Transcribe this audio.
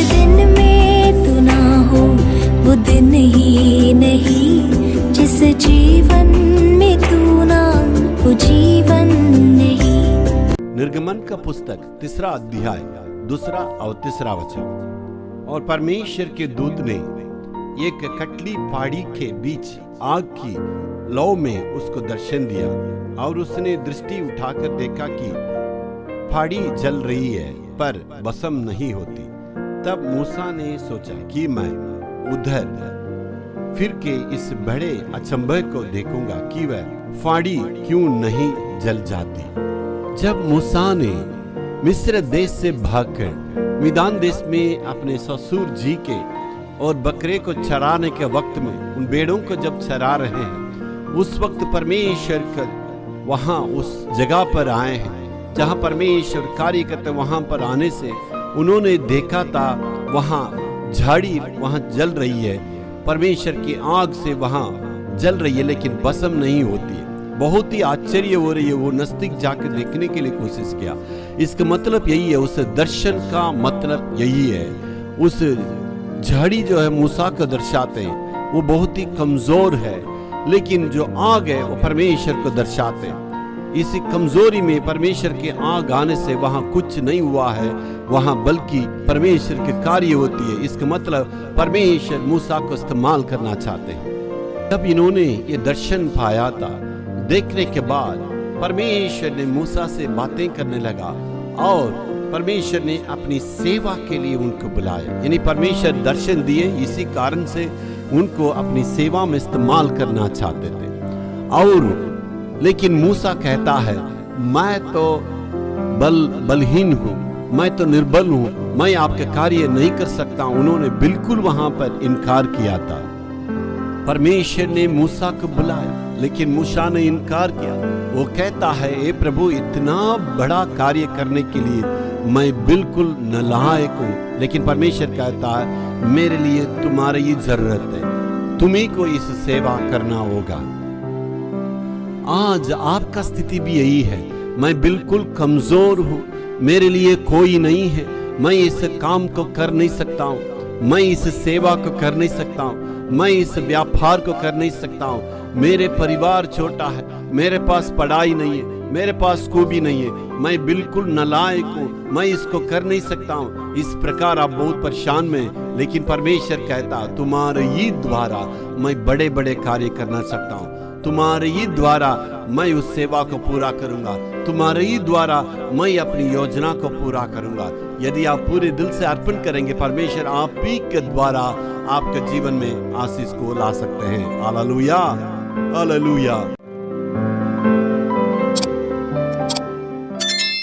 दिन में तू ना हो वो दिन ही नहीं, जिस जीवन में तू ना वो जीवन नहीं। निर्गमन का पुस्तक 3 अध्याय 2 और 3 वचन। और परमेश्वर के दूत ने एक कटली पहाड़ी के बीच आग की लौ में उसको दर्शन दिया, और उसने दृष्टि उठाकर देखा कि पहाड़ी जल रही है पर भस्म नहीं होती। तब मूसा ने सोचा कि मैं उधर फिर के इस बड़े अचंभे को देखूंगा कि वह पहाड़ी क्यों नहीं जल जाती। जब मूसा ने मिस्र देश से भागकर मिदान देश में अपने ससुर जी के और बकरे को चराने के वक्त में उन भेड़ों को जब चरा रहे हैं, उस वक्त परमेश्वर वहां उस जगह पर आए हैं जहां परमेश्वर कार्य करते। वहां पर आने से उन्होंने देखा था वहां झाड़ी वहां जल रही है, परमेश्वर की आग से वहां जल रही है, लेकिन भस्म नहीं होती है। बहुत ही आश्चर्य हो रही है। वो नजदीक जाकर देखने के लिए कोशिश किया। इसका मतलब यही है, उस दर्शन का मतलब यही है। उस झाड़ी जो है मूसा को दर्शाते हैं, वो बहुत ही कमजोर है, लेकिन जो आग है वो परमेश्वर को दर्शाते हैं। इसी कमजोरी में परमेश्वर के आग आने से वहां कुछ नहीं हुआ है, वहां बल्कि परमेश्वर के कार्य होती है। इसका मतलब परमेश्वर मूसा को इस्तेमाल करना चाहते हैं। जब इन्होंने ये दर्शन पाया था, देखने के बाद परमेश्वर ने मूसा से बातें करने लगा और परमेश्वर ने अपनी सेवा के लिए उनको बुलाया। यानी परमेश्वर दर्शन दिए, इसी कारण से उनको अपनी सेवा में इस्तेमाल करना चाहते थे। और लेकिन मूसा कहता है, मैं तो बलहीन हूँ, मैं तो निर्बल हूँ, मैं आपके कार्य नहीं कर सकता। उन्होंने बिल्कुल वहां पर इनकार किया था। परमेश्वर ने मूसा को बुलाया, लेकिन मूसा ने इनकार किया। वो कहता है, ए प्रभु, इतना बड़ा कार्य करने के लिए मैं बिल्कुल नालायक हूँ। लेकिन परमेश्वर कहता है, मेरे लिए तुम्हारी जरूरत है, तुम्ही को इस सेवा करना होगा। आज आपका स्थिति भी यही है, मैं बिल्कुल कमजोर हूँ, मेरे लिए कोई नहीं है, मैं इस काम को कर नहीं सकता हूँ, मैं इस सेवा को कर नहीं सकता हूँ, मैं इस व्यापार को कर नहीं सकता हूँ, मेरे परिवार छोटा है, मेरे पास पढ़ाई नहीं है, मेरे पास कोई भी नहीं है, मैं बिल्कुल नालायक हूँ, मैं इसको कर नहीं सकता हूँ। इस प्रकार आप बहुत परेशान में, लेकिन परमेश्वर कहता, तुम्हारे ही द्वारा मैं बड़े बड़े कार्य करना सकता हूँ, तुम्हारे ही द्वारा मैं उस सेवा को पूरा करूंगा, तुम्हारे ही द्वारा मैं अपनी योजना को पूरा करूंगा। यदि आप पूरे दिल से अर्पण करेंगे, परमेश्वर आप ही के द्वारा आपके जीवन में आशीष को ला सकते हैं। Hallelujah, hallelujah.